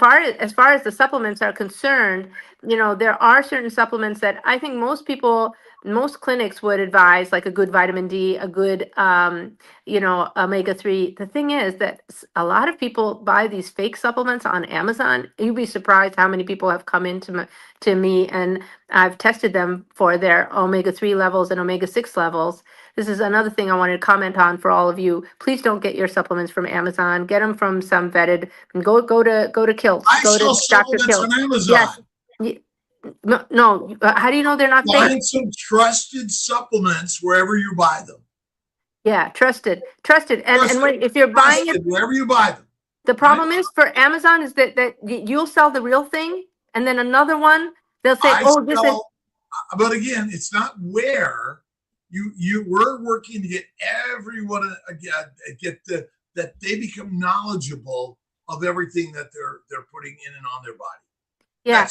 far as the supplements are concerned, there are certain supplements that I think most people most clinics would advise like a good vitamin D, a good, omega-3. The thing is that a lot of people buy these fake supplements on Amazon. You'd be surprised how many people have come to me, and I've tested them for their omega-3 levels and omega-6 levels. This is another thing I wanted to comment on for all of you. Please don't get your supplements from Amazon. Get them from some vetted. And go to Kilt. I Go sell to Dr. supplements Kilt. on Amazon. Yes. No, no. How do you know they're not fake? Find some trusted supplements wherever you buy them. Yeah, trusted. And if you're buying Trusted it, wherever you buy them. the problem is for Amazon is that you'll sell the real thing, and then another one they'll say, But again, it's not where we're working to get everyone that they become knowledgeable of everything that they're putting in and on their body. Yeah.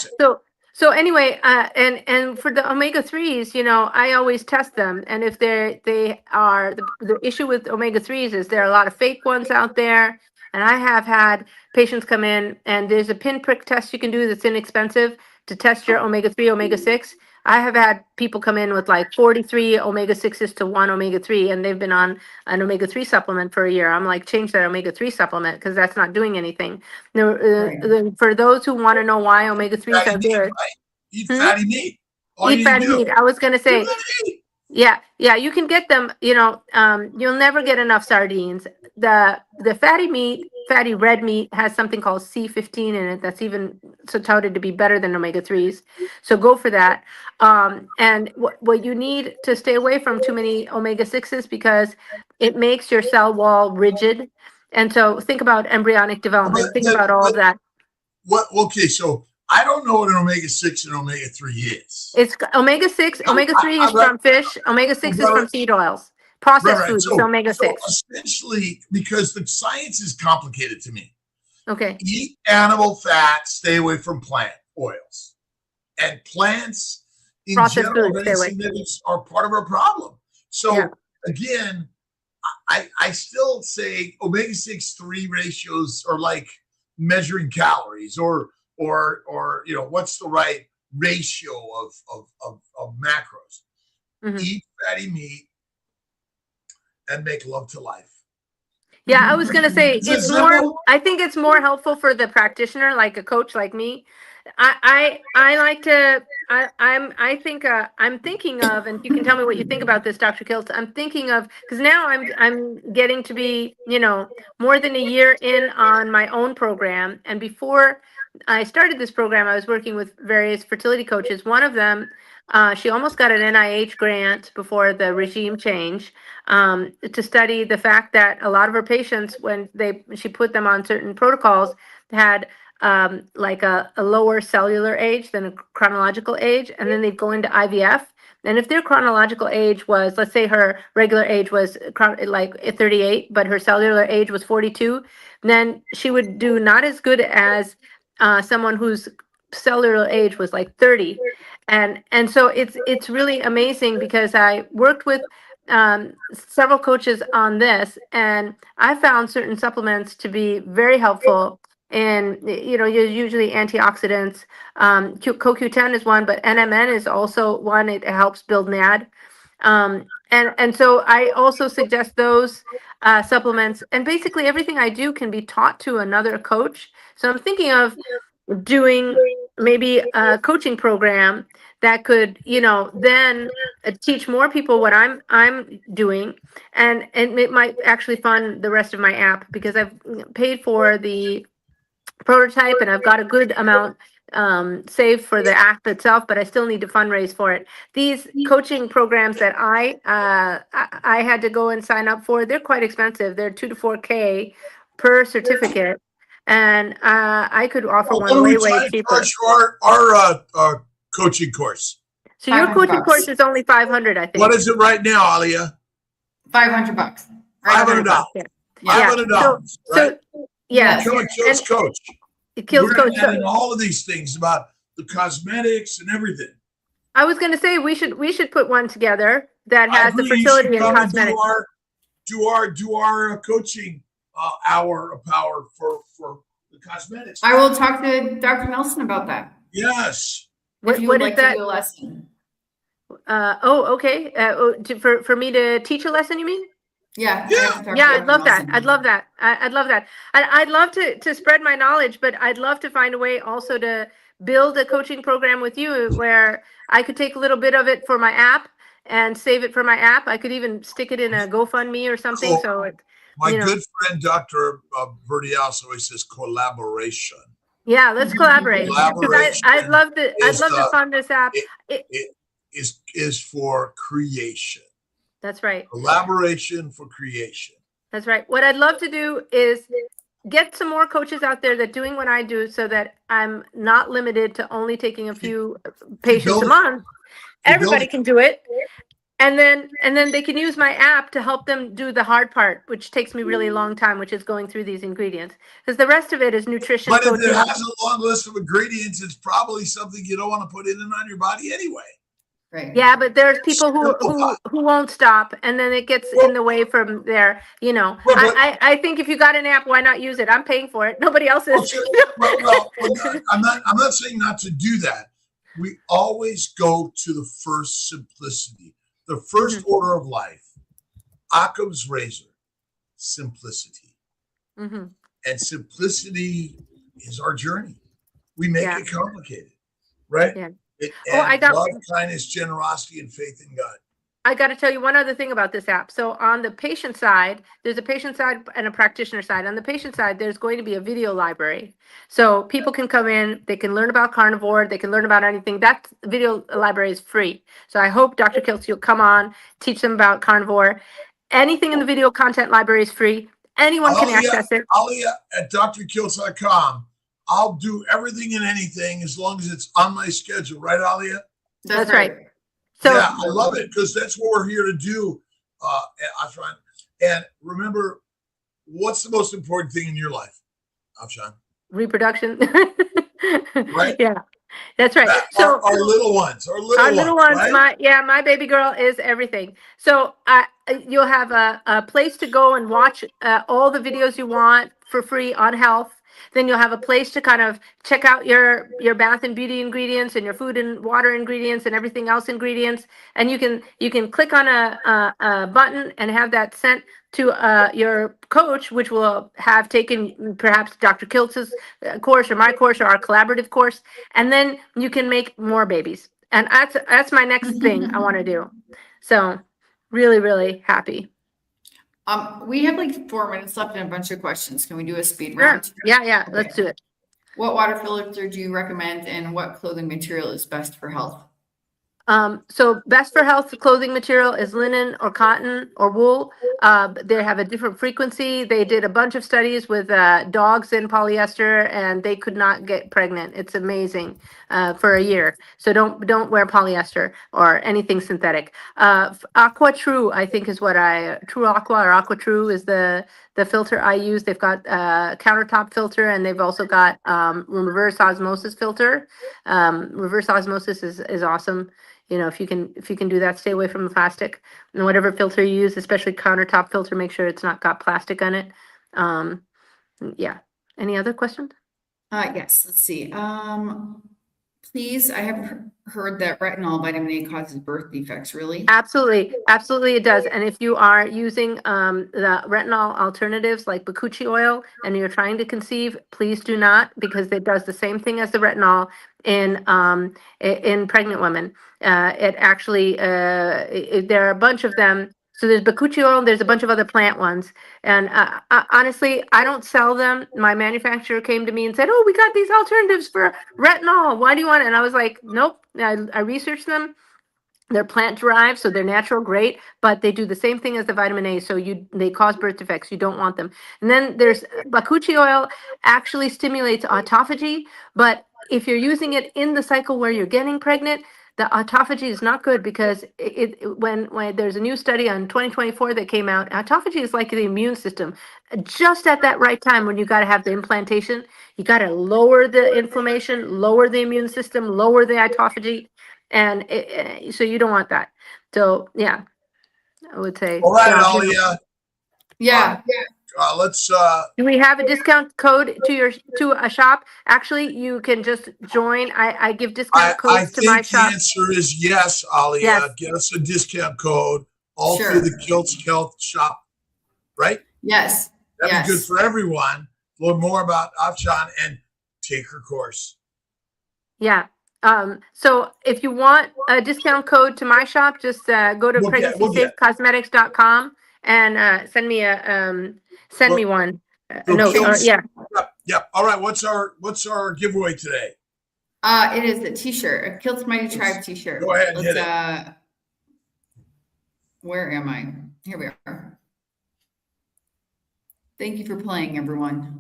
So anyway, and for the omega-3s, I always test them. And if they are, the issue with omega-3s is there are a lot of fake ones out there. And I have had patients come in, and there's a pinprick test you can do that's inexpensive to test your omega-3, omega-6. I have had people come in with like 43 omega-6s to 1 omega-3, and they've been on an omega-3 supplement for a year. I'm like, change that omega-3 supplement because that's not doing anything. For those who want to know why omega-3s are good, right? Eat fatty meat. Eat fatty meat. I was going to say, yeah, you can get them. You'll never get enough sardines. The fatty meat, fatty red meat, has something called C15 in it that's even so touted to be better than omega-3s. So go for that. And what you need to stay away from too many omega-6s because it makes your cell wall rigid. And so think about embryonic development. Think about all of that. Okay, so I don't know what an omega-6 and omega-3 is. It's omega-6. Omega-3 is from fish. Omega-6 is from seed oils. Processed foods, so omega-6. So essentially, because the science is complicated to me. Okay. Eat animal fat, stay away from plant oils. And plants in processed general foods, are part of our problem. So again, I still say omega-6 3 ratios are like measuring calories or what's the right ratio of macros. Mm-hmm. Eat fatty meat and make love to life. Yeah, I was going to say I think it's more helpful for the practitioner, like a coach like me. I'm thinking of, and you can tell me what you think about this, Dr. Kilt. I'm thinking of, because now I'm getting to be, more than a year in on my own program. And before I started this program, I was working with various fertility coaches. One of them, she almost got an NIH grant before the regime change to study the fact that a lot of her patients, when she put them on certain protocols, had like a lower cellular age than a chronological age, and then they'd go into IVF. And if their chronological age was, let's say her regular age was like 38, but her cellular age was 42, then she would do not as good as someone whose cellular age was like 30. And so it's really amazing because I worked with several coaches on this, and I found certain supplements to be very helpful. And usually antioxidants. CoQ10 is one, but NMN is also one. It helps build NAD. And so I also suggest those supplements. And basically everything I do can be taught to another coach. So I'm thinking of doing maybe a coaching program that could, then teach more people what I'm doing, and it might actually fund the rest of my app because I've paid for the prototype and I've got a good amount saved for the app itself, but I still need to fundraise for it. These coaching programs that I had to go and sign up for, they're quite expensive. They're $2,000 to $4,000 per certificate, and I could offer one way cheaper. Our coaching course. So your coaching course is only $500, I think. What is it right now, Alia? $500. $500. Yeah. $500. So yeah. Kills coach. It kills coach. And all of these things about the cosmetics and everything. I was going to say we should put one together that has the fertility and cosmetics. Do our coaching hour of power for the cosmetics. I will talk to Dr. Nelson about that. Yes. If you would like to do a lesson. Okay. For me to teach a lesson, you mean? Yeah, I Yeah. have to talk Yeah, to I'd love that. Nelson. I'd love that. I'd love that. I'd love to spread my knowledge, but I'd love to find a way also to build a coaching program with you where I could take a little bit of it for my app and save it for my app. I could even stick it in a GoFundMe or something. So So, my good friend, Dr. Verdias, always says collaboration. yeah, let's collaborate. Because Collaboration I'd is love to fund this app. it is for creation. That's right. Collaboration for creation. That's right. What I'd love to do is get some more coaches out there that doing what I do so that I'm not limited to only taking a few patients a month. Everybody can do it. And then they can use my app to help them do the hard part, which takes me really long time, which is going through these ingredients. Because the rest of it is nutrition. But if coaching. it has a long list of ingredients, it's probably something you don't want to put in and on your body anyway. Right. Yeah, but there's people who won't stop, and then it gets in the way from their, I think if you got an app, why not use it? I'm paying for it. Nobody else is. Well, I'm not saying not to do that. We always go to the first simplicity, the first order of life. Occam's razor, simplicity. And simplicity is our journey. We make it complicated, right? Yeah. I got love, kindness, generosity, and faith in God. I got to tell you one other thing about this app. So on the patient side, there's a patient side and a practitioner side. On the patient side, there's going to be a video library. So people can come in, they can learn about carnivore, they can learn about anything. That video library is free. So I hope Dr. Kiltz, you'll come on, teach them about carnivore. Anything in the video content library is free. Anyone can access it. Alia at drkiltz.com. I'll do everything and anything as long as it's on my schedule, right, Alia? That's right. So yeah, I love it because that's what we're here to do, Afshan. And remember, what's the most important thing in your life, Afshan? Reproduction. Right? Yeah, that's right. So our little ones, our little ones, right? My baby girl is everything. So you'll have a place to go and watch all the videos you want for free on health. Then you'll have a place to kind of check out your bath and beauty ingredients and your food and water ingredients and everything else ingredients. And you can click on a button and have that sent to your coach, which will have taken perhaps Dr. Kiltz's course or my course or our collaborative course. And then you can make more babies. And that's my next thing I want to do. So really, really happy. We have like 4 minutes left and a bunch of questions. Can we do a speed round? Yeah. Okay. Let's do it. What water filter do you recommend and what clothing material is best for health? So best for health clothing material is linen or cotton or wool. They have a different frequency. They did a bunch of studies with dogs in polyester and they could not get pregnant. It's amazing for a year. So don't wear polyester or anything synthetic. Aqua True, I think is what True Aqua or Aqua True is the filter I use. They've got a countertop filter and they've also got reverse osmosis filter. Reverse osmosis is awesome. If you can do that, stay away from the plastic and whatever filter you use, especially countertop filter, make sure it's not got plastic on it. Yeah. Any other questions? Yes. Let's see. Please, I have heard that retinol vitamin A causes birth defects. Really? Absolutely it does. And if you are using the retinol alternatives like bakuchi oil and you're trying to conceive, please do not, because it does the same thing as the retinol in pregnant women. It actually there are a bunch of them. So there's bakuchi oil, there's a bunch of other plant ones. And honestly, I don't sell them. My manufacturer came to me and said, "Oh, we got these alternatives for retinol. Why do you want it?" And I was like, "Nope." I researched them. They're plant derived, so they're natural, great, but they do the same thing as the vitamin A, so they cause birth defects. You don't want them. And then there's bakuchi oil actually stimulates autophagy, but if you're using it in the cycle where you're getting pregnant, the autophagy is not good because when there's a new study on 2024 that came out, autophagy is like the immune system. Just at that right time when you got to have the implantation, you got to lower the inflammation, lower the immune system, lower the autophagy, and so you don't want that. So yeah, I would say. All right, Alia. Yeah. Let's. Do we have a discount code to a shop? Actually, you can just join. I give discount I codes to my think the shop. answer is yes, Ali. Yes. Get us a discount code all Sure. through the Kilts Health shop, right? Yes. That'd be good for everyone. Learn more about Afshan and take her course. Yeah. So if you want a discount code to my shop, just go to PregnancySafeCosmetics.com and send me one. So No, Kilts, yeah. Yep. All right. What's our giveaway today? It is a t-shirt, a Kilts Mighty Tribe t-shirt. Go ahead and hit it. Where am I? Here we are. Thank you for playing, everyone.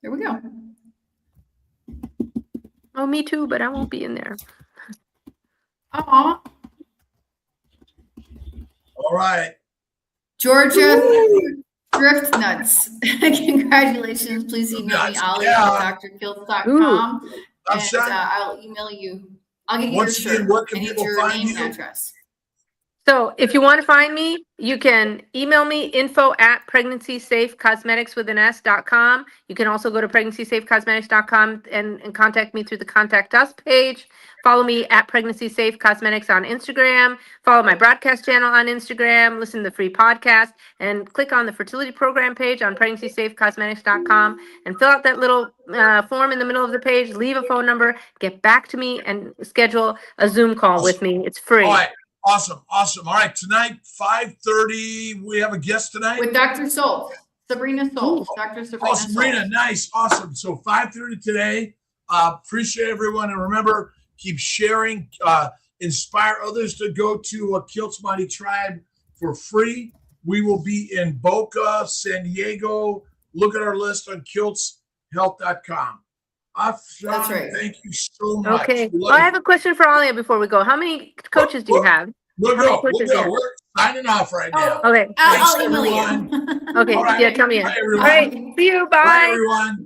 There we go. Oh, me too, but I won't be in there. Aw. All right. Georgia Drift Nuts. Congratulations. Please email me, Ali, at drkilts.com. And I'll email you. I'll get you your shirt. Where can people find you? Address. So if you want to find me, you can email me info@PregnancySafeCosmetics.com. You can also go to PregnancySafeCosmetics.com and contact me through the Contact Us page. Follow me at Pregnancy Safe Cosmetics on Instagram. Follow my broadcast channel on Instagram. Listen to the free podcast and click on the fertility program page on PregnancySafeCosmetics.com and fill out that little form in the middle of the page. Leave a phone number. Get back to me and schedule a Zoom call with me. It's free. All right. Awesome. All right, tonight, 5:30, we have a guest tonight? With Dr. Soul, Sabrina Soul. Dr. Sabrina Soul. Sabrina, nice, awesome. So 5:30 today. Appreciate everyone. And remember, keep sharing, inspire others to go to Kilts Mighty Tribe for free. We will be in Boca, San Diego. Look at our list on kiltshealth.com. That's right. Thank you so much. Okay. Well, I have a question for Alia before we go. How many coaches do you have? We'll go. We're signing off right now. Okay. I'll email you. Okay. All right. Yeah, tell me. Bye, All right. See you. Bye. Bye, everyone.